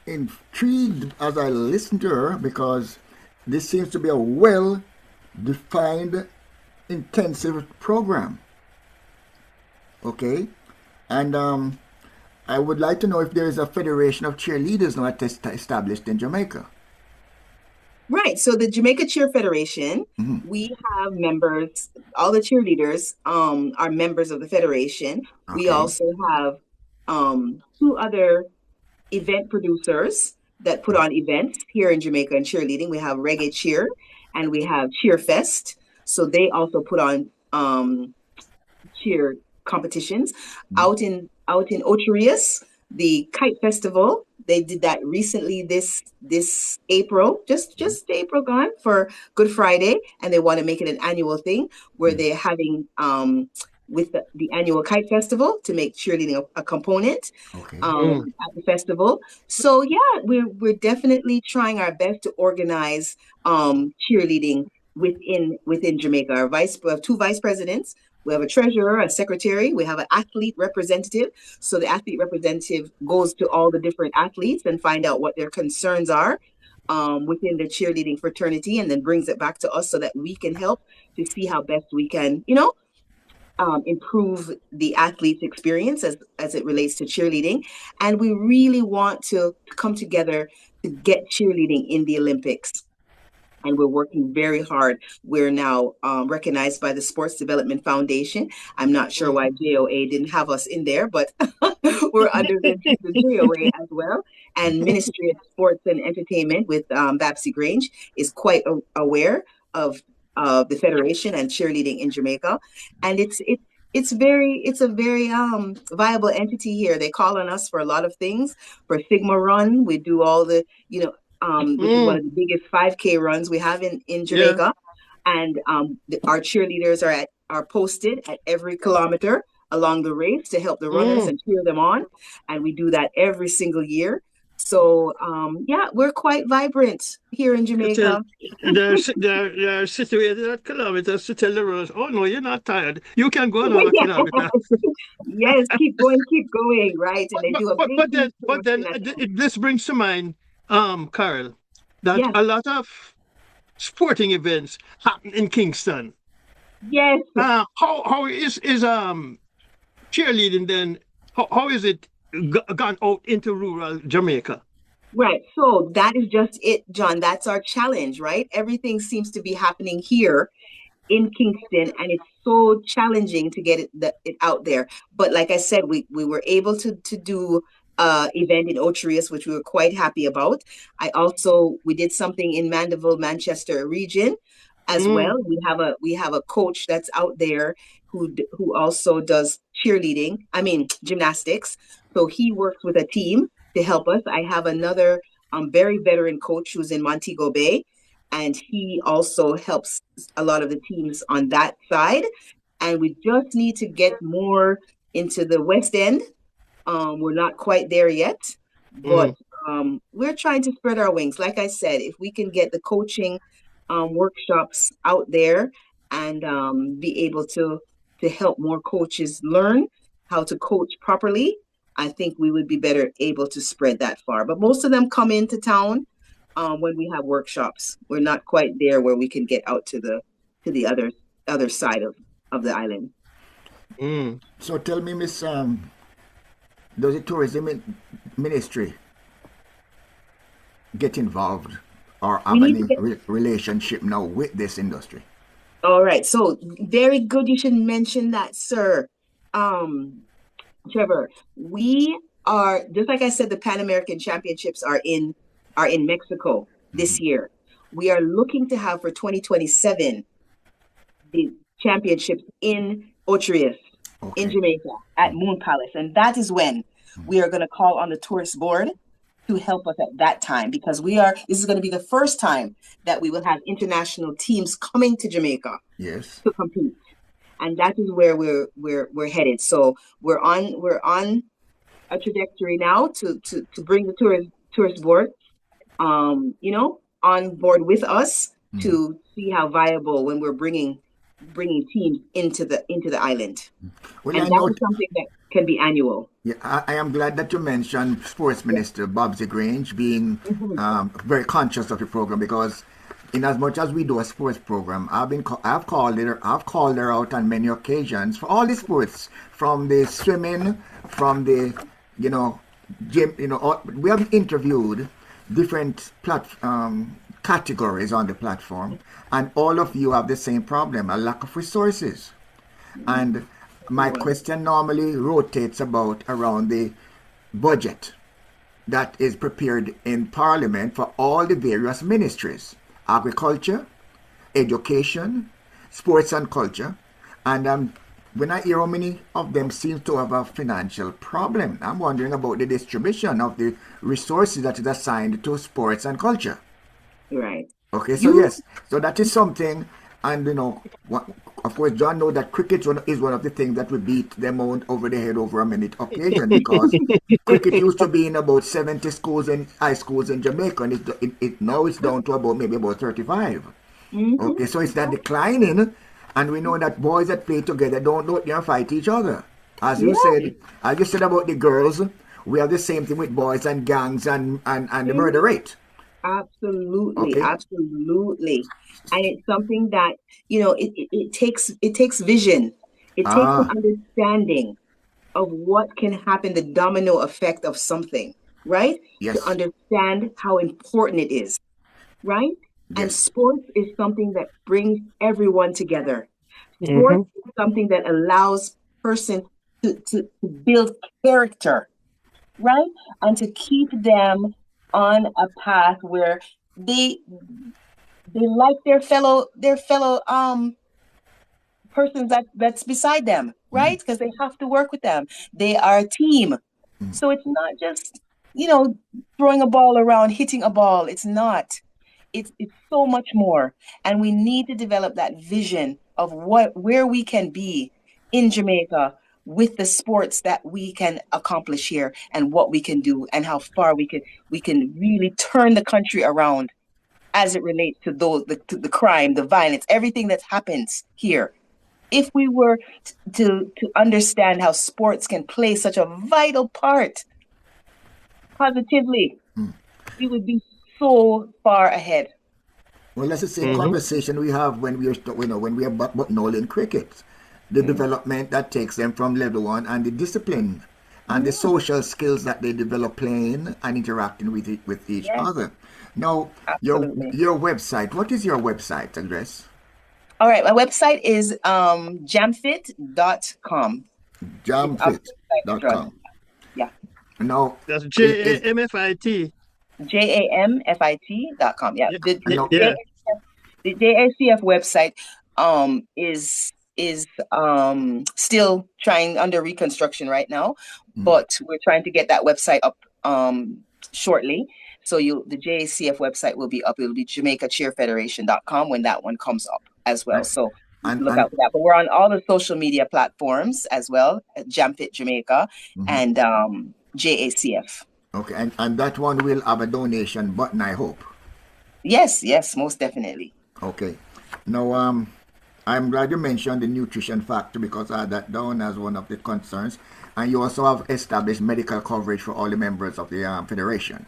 intrigued as I listened to her because this seems to be a well-defined, intensive program. Okay, and I would like to know if there is a federation of cheerleaders now established in Jamaica. Right. So the Jamaica Cheer Federation, we have members, all the cheerleaders are members of the federation. We Okay. also have two other event producers that put on events here in Jamaica in cheerleading. We have Reggae Cheer and we have Cheer Fest. So they also put on cheer competitions. Out in Ocherius, the Kite Festival, they did that recently this April, just April gone for Good Friday, and they want to make it an annual thing where they're having with the annual Kite Festival to make cheerleading a component Okay. at the festival. So yeah, we're definitely trying our best to organize cheerleading within Jamaica. We have two vice presidents. We have a treasurer, a secretary. We have an athlete representative. So the athlete representative goes to all the different athletes and find out what their concerns are within the cheerleading fraternity, and then brings it back to us so that we can help to see how best we can, improve the athlete's experience as it relates to cheerleading. And we really want to come together to get cheerleading in the Olympics. And we're working very hard. We're now recognized by the Sports Development Foundation. I'm not sure why JOA didn't have us in there, but we're under the JOA as well. And Ministry of Sports and Entertainment with Babsy Grange is quite aware of the federation and cheerleading in Jamaica. And it's a very viable entity here. They call on us for a lot of things. For Sigma Run, we do all the, which is one of the biggest 5K runs we have in Jamaica. Yeah. And our cheerleaders are posted at every kilometer along the race to help the runners and cheer them on. And we do that every single year. So, we're quite vibrant here in Jamaica. They're situated at kilometers to tell the runners, oh, no, you're not tired. You can go another kilometer. Yes, keep going, right? And they do a big but then this brings to mind, Karelle, that a lot of sporting events happen in Kingston. Yes. How is cheerleading then? How is it gone out into rural Jamaica? Right. So that is just it, John. That's our challenge, right? Everything seems to be happening here in Kingston, and it's so challenging to get it out there. But like I said, we were able to do event in Ocherius, which we were quite happy about. We did something in Mandeville, Manchester region as well. We have a coach that's out there who also does gymnastics. So he works with a team to help us. I have another very veteran coach who's in Montego Bay, and he also helps a lot of the teams on that side. And we just need to get more into the West End. We're not quite there yet, but we're trying to spread our wings. Like I said, if we can get the coaching workshops out there and be able to help more coaches learn how to coach properly, I think we would be better able to spread that far. But most of them come into town when we have workshops. We're not quite there where we can get out to the other side of the island. So tell me, Miss does the tourism ministry get involved or We have need to any get. relationship now with this industry? All right. So very good. You should mention that, sir. Um, Trevor, we are just like I said, the Pan American Championships are in Mexico this year. We are looking to have for 2027 the championships in Otrius, in Okay. Jamaica, at Moon Palace. And that is when we are going to call on the tourist board to help us at that time because this is going to be the first time that we will have international teams coming to Jamaica Yes. to compete. And that is where we're headed. So we're on a trajectory now to bring the tourist board on board with us to see how viable when we're bringing teams into the island. Well, And I that know. is something that can be annual. Yeah, I am glad that you mentioned Sports Yeah. Minister Bobsy Grange being Mhm. very conscious of the program because, in as much as we do a sports program, I've called her out on many occasions for all the sports, from the swimming, from the you know gym. We have interviewed different categories on the platform, and all of you have the same problem: a lack of resources. And my question normally rotates around the budget that is prepared in Parliament for all the various ministries: agriculture, education, sports and culture. And when I hear how many of them seem to have a financial problem, I'm wondering about the distribution of the resources that is assigned to sports and culture. Right. Okay, so You yes, so that is something, and of course, John knows that cricket is one of the things that we beat them over the head over a minute occasion because cricket used to be in about 70 schools and high schools in Jamaica, and now it's down to about maybe about 35. Mhm. Okay, so it's that declining, and we know that boys that play together don't fight each other. As you Yeah. said, as you said about the girls, we have the same thing with boys and gangs and the murder Mhm. rate. Absolutely, Okay. absolutely. And it's something that, it takes vision. It takes an Ah, understanding of what can happen, the domino effect of something, right? To yes, understand how important it is, right? And yes. sports is something that brings everyone together. Sports Mhm. is something that allows person to build character, right? And to keep them on a path where they they like their fellow persons that's beside them, right? Because they have to work with them. They are a team. So it's not just, you know, throwing a ball around, hitting a ball. It's not. It's so much more. And we need to develop that vision of where we can be in Jamaica with the sports that we can accomplish here and what we can do and how far we can really turn the country around as it relates to the crime, the violence, everything that happens here. If we were to understand how sports can play such a vital part positively, we would be so far ahead. Well, that's the same Mhm. conversation we have when we are buttonholing cricket. The Mm, development that takes them from level one, and the discipline and the mm, social skills that they develop playing and interacting with each yes, other. Now, absolutely. your website. What is your website address? All right, my website is jamfit.com. It's our website address. Jamfit.com. Yeah. Now, That's is JAMFIT. jamfit.com. Yeah. Yeah, now yeah. The JACF website is still trying under reconstruction right now, but we're trying to get that website up shortly. So the JACF website will be up. It'll be JamaicaCheerFederation.com when that one comes up as well. and So and, look and out for that. But we're on all the social media platforms as well, at Jamfit Jamaica and JACF. okay, and that one will have a donation button, I hope. Yes, yes, most definitely. Okay. Now, I'm glad you mentioned the nutrition factor because I had that down as one of the concerns. And you also have established medical coverage for all the members of the federation.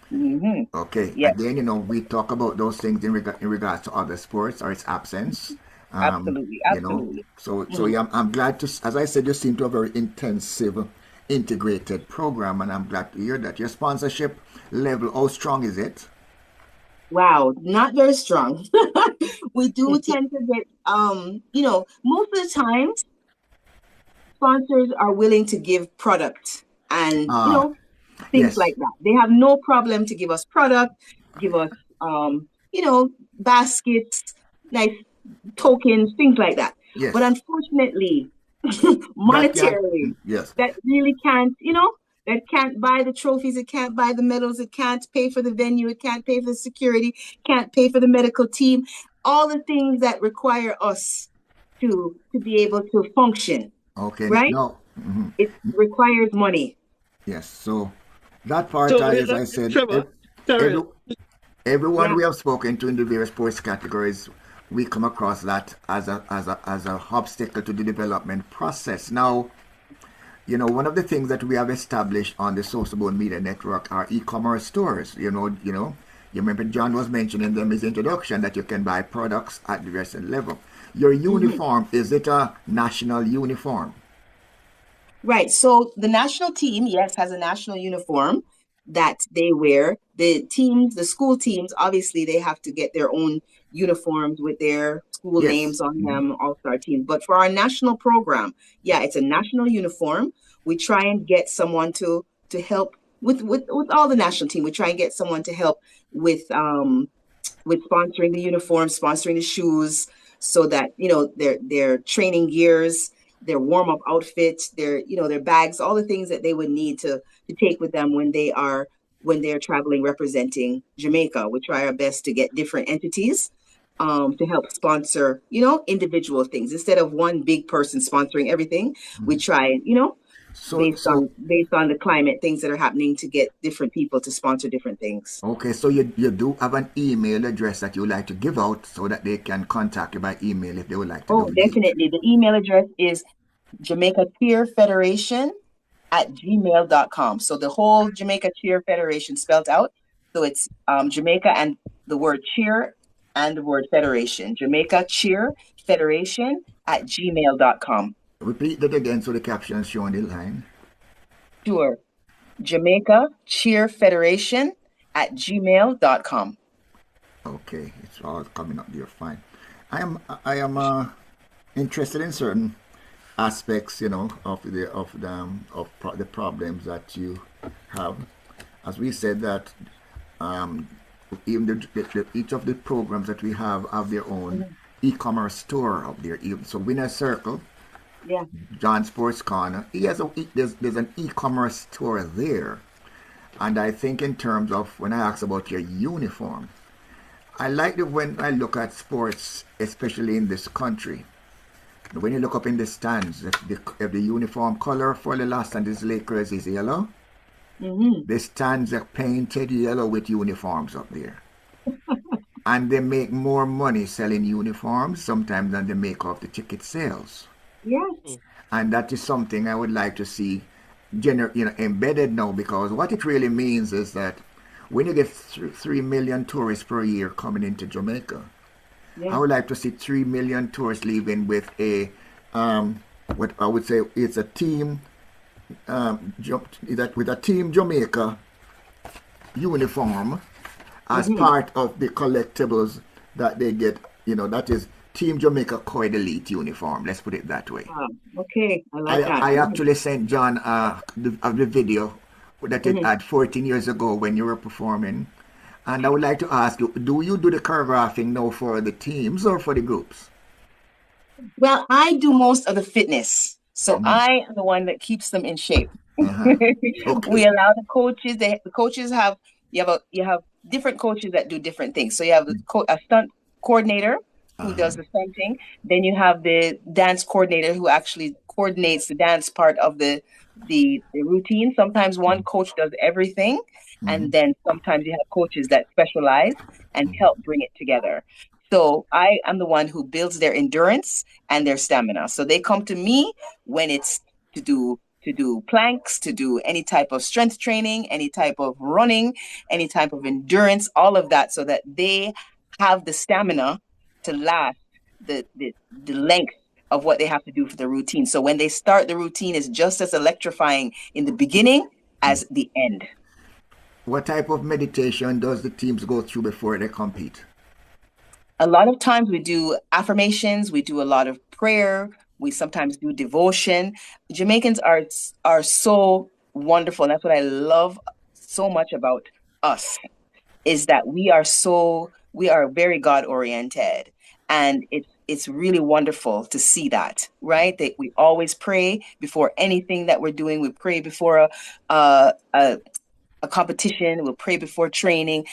Hmm. Okay. Yes, Again, we talk about those things in regards to other sports or its absence. Um, absolutely, you know, absolutely. so yeah, I'm glad to, as I said, you seem to have very intensive integrated program, and I'm glad to hear that. Your sponsorship level, how strong is it? Wow, not very strong. We do tend to get, most of the times sponsors are willing to give product and, Ah, things yes, like that. They have no problem to give us product, give us, baskets, nice tokens, things like that. But yes. unfortunately, That can, monetarily, yes. that really can't, that can't buy the trophies, it can't buy the medals, it can't pay for the venue, it can't pay for the security, can't pay for the medical team, all the things that require us to be able to function, Okay, right? no. It requires money. Yes, so that part, So, as I said, Trevor, every, Karelle, everyone Yeah. we have spoken to in the various sports categories, we come across that as a obstacle to the development process. Now, one of the things that we have established on the SosoBone Media Network are e-commerce stores. You remember John was mentioning them in his introduction that you can buy products at the restaurant level. Your Mhm. uniform, is it a national uniform? Right. So the national team, yes, has a national uniform that they wear. The school teams, obviously, they have to get their own uniforms with their school Yes. names on them, all-star teams. But for our national program, yeah, it's a national uniform. We try and get someone to help with all the national team. We try and get someone to help with sponsoring the uniform, sponsoring the shoes, so that their training gears, their warm up outfit, their bags, all the things that they would need to take with them when they're traveling representing Jamaica. We try our best to get different entities to help sponsor individual things instead of one big person sponsoring everything. We try So, so based on the climate, things that are happening to get different people to sponsor different things. Okay, so you do have an email address that you would like to give out so that they can contact you by email if they would like to Oh, donate. definitely. The email address is Jamaica Cheer Federation at gmail.com. So the whole Jamaica Cheer Federation spelled out. So it's Jamaica and the word cheer and the word federation. Jamaica Cheer Federation at gmail.com. Repeat that again so the caption is shown in the line. Sure. Jamaica Cheer Federation at gmail.com. Okay, it's all coming up there fine. I am interested in certain aspects, of the problems that you have. As we said that um, even each of the programs that we have their own Mhm. e-commerce store up there. So Winner Circle, Yeah. John Sports Corner, there's an e-commerce store there. And I think in terms of when I ask about your uniform, I like it when I look at sports, especially in this country. When you look up in the stands, if the uniform color for the Los Angeles Lakers is yellow, Hmm. the stands are painted yellow with uniforms up there. And they make more money selling uniforms sometimes than they make off the ticket sales. Yes. And that is something I would like to see embedded now, because what it really means is that when you get 3 million tourists per year coming into Jamaica, I Yeah. would like to see 3 million tourists leaving with what I would say it's a team, with a team Jamaica uniform as Hmm. part of the collectibles that they get. That is Team Jamaica Coed Elite uniform. Let's put it that way. Okay. I I, like that. I actually sent John the video that it Mhm. had 14 years ago when you were performing. And I would like to ask you, do you do the choreographing now for the teams or for the groups? Well, I do most of the fitness. So Mhm. I am the one that keeps them in shape. Uh-huh. We Okay. allow the coaches, the coaches have you have different coaches that do different things. So you have a stunt coordinator who Uh-huh. does the stunting. Then you have the dance coordinator who actually coordinates the dance part of the routine. Sometimes one coach does everything, Mm-hmm. and then sometimes you have coaches that specialize and help bring it together. So I am the one who builds their endurance and their stamina. So they come to me when it's to do planks, to do any type of strength training, any type of running, any type of endurance, all of that, so that they have the stamina to last the length of what they have to do for the routine. So when they start the routine, is just as electrifying in the beginning as the end. What type of meditation does the teams go through before they compete? A lot of times we do affirmations, we do a lot of prayer, we sometimes do devotion. Jamaicans are so wonderful. That's what I love so much about us, is that we are very God oriented, and it's really wonderful to see that, right? That we always pray before anything that we're doing. We pray before a competition. We'll pray before training.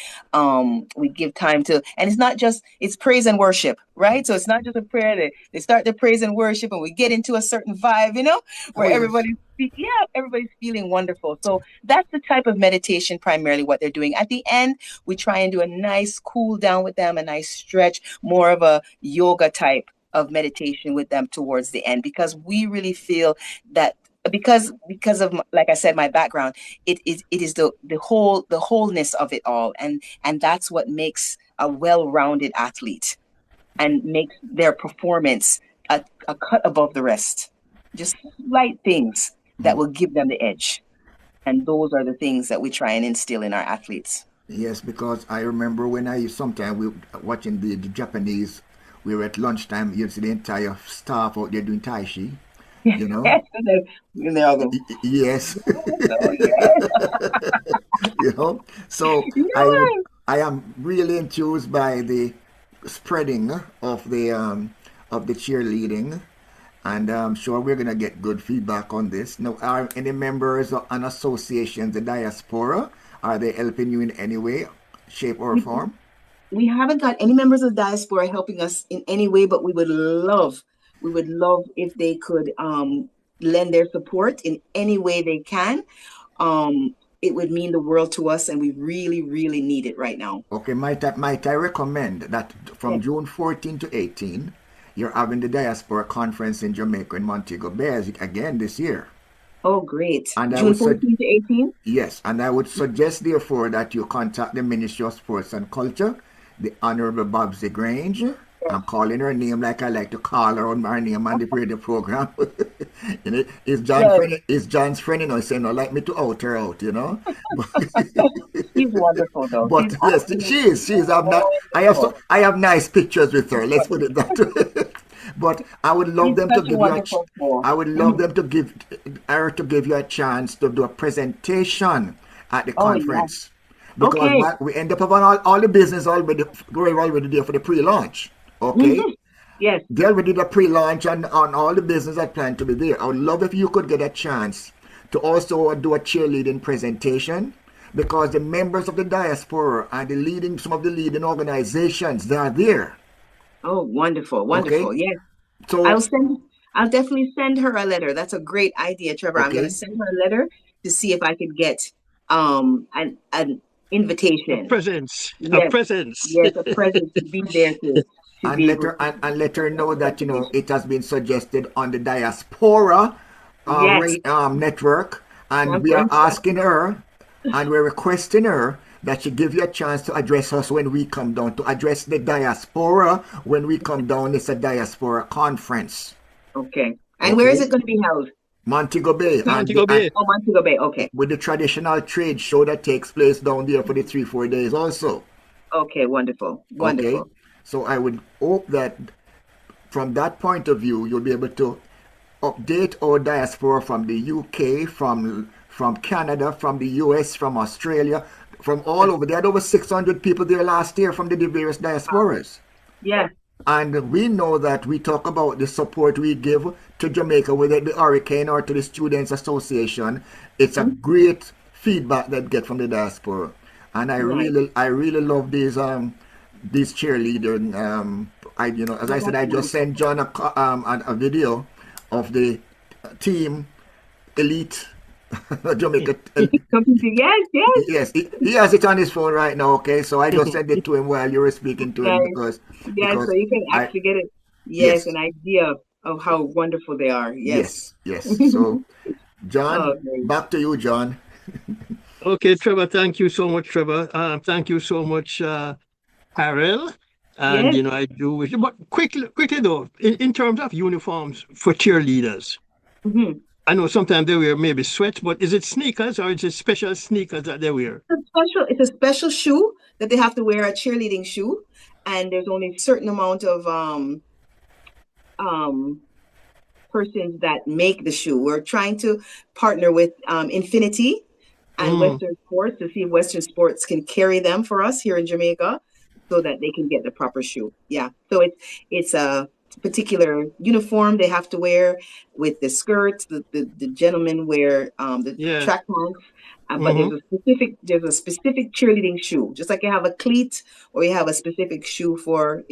We give time to, and it's praise and worship, right? So it's not just a prayer. They start the praise and worship, and we get into a certain vibe, where everybody's feeling wonderful. So that's the type of meditation, primarily what they're doing. At the end, we try and do a nice cool down with them, a nice stretch, more of a yoga type of meditation with them towards the end, because we really feel that because of, like I said, my background, it is the wholeness of it all, and that's what makes a well-rounded athlete and makes their performance a cut above the rest. Just slight things that will give them the edge, and those are the things that we try and instill in our athletes. Yes, because I remember when sometimes we watching the Japanese, we were at lunchtime, you see the entire staff out there doing Tai Chi. Yes. Yes. So I am really enthused by the spreading of the cheerleading, and I'm sure we're gonna get good feedback on this. Now, are any members and associations, the diaspora, are they helping you in any way, shape, or form? We haven't got any members of the diaspora helping us in any way, but we would love if they could lend their support in any way they can. It would mean the world to us, and we really, really need it right now. Okay, might I recommend that from June 14 to 18, you're having the Diaspora Conference in Jamaica in Montego Bay again this year. Oh, great. And June 14 to 18? Yes, and I would suggest, therefore, that you contact the Ministry of Sports and Culture, the Honorable Babsy Grange. I'm calling her name like I like to call her on my name on the radio program. It's John's friend, He's saying, no, like me to out her out, She's wonderful, though. But yes, she is. I have nice pictures with her. Let's put it that way. But I would love them to give you a chance to do a presentation at the conference. Yeah. Because we end up having all the business already there for the pre-launch. Okay. Mm-hmm. Yes. They already did a pre-launch and on all the business that planned to be there. I would love if you could get a chance to also do a cheerleading presentation, because the members of the diaspora and some of the leading organizations, they are there. Oh, wonderful. Wonderful. Okay? Yes. So I'll definitely send her a letter. That's a great idea, Trevor. Okay. I'm going to send her a letter to see if I could get an invitation. A presence. Yes. A presence. Yes, a presence to be there and let her know that it has been suggested on the diaspora network, and we are asking her and we're requesting her that she give you a chance to address us when we come down, to address the diaspora when we come down. It's a diaspora conference. Okay. And where is it going to be held? Montego Bay. Montego Bay. Montego Bay. Okay. With the traditional trade show that takes place down there for the 3-4 days also. Okay. Wonderful. Wonderful. Okay. So I would hope that from that point of view, you'll be able to update our diaspora from the UK, from Canada, from the US, from Australia, from all over. They had over 600 people there last year from the various diasporas. Yeah. And we know that we talk about the support we give to Jamaica, whether the Hurricane or to the Students Association. It's a great feedback that get from the diaspora. And I really love these cheerleading. As I said, I just sent John a video of the team elite Jamaica. Yes, he has it on his phone right now. Okay, so I just sent it to him while you were speaking to him because so you can actually get it. Yes, an idea of how wonderful they are. Yes. So, John, back to you, John. Okay, Trevor. Thank you so much, Trevor. Thank you so much, Karelle. And, I do wish, but quickly though, in terms of uniforms for cheerleaders, I know sometimes they wear maybe sweats, but is it sneakers or is it special sneakers that they wear? It's a special shoe that they have to wear, a cheerleading shoe, and there's only a certain amount of persons that make the shoe. We're trying to partner with Infinity and Western Sports to see if Western Sports can carry them for us here in Jamaica so that they can get the proper shoe. Yeah. So it's a particular uniform they have to wear with the skirts. The gentlemen wear the track pants. But there's a specific cheerleading shoe, just like you have a cleat or you have a specific shoe for,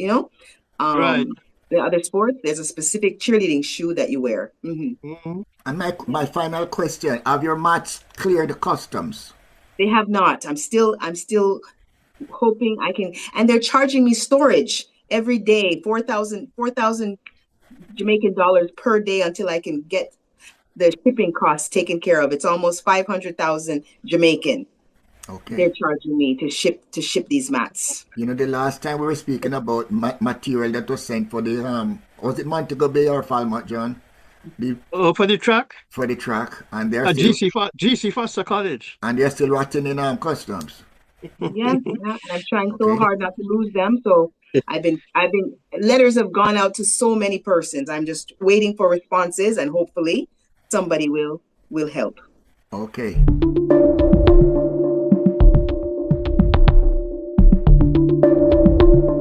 Right. the other sports. There's a specific cheerleading shoe that you wear. And my final question: have your mats cleared the customs? They have not. I'm still hoping I can, and they're charging me storage every day, 4,000 Jamaican dollars per day until I can get the shipping costs taken care of. It's almost 500,000 Jamaican. Okay. They're charging me to ship these mats. The last time we were speaking about material that was sent for the was it Montego Bay or Falmouth, John? For the track? For the track, and they're GC Foster College. And they're still rotting in customs. Yeah, and I'm trying so hard not to lose them. So I've been letters have gone out to so many persons. I'm just waiting for responses, and hopefully somebody will help. Okay.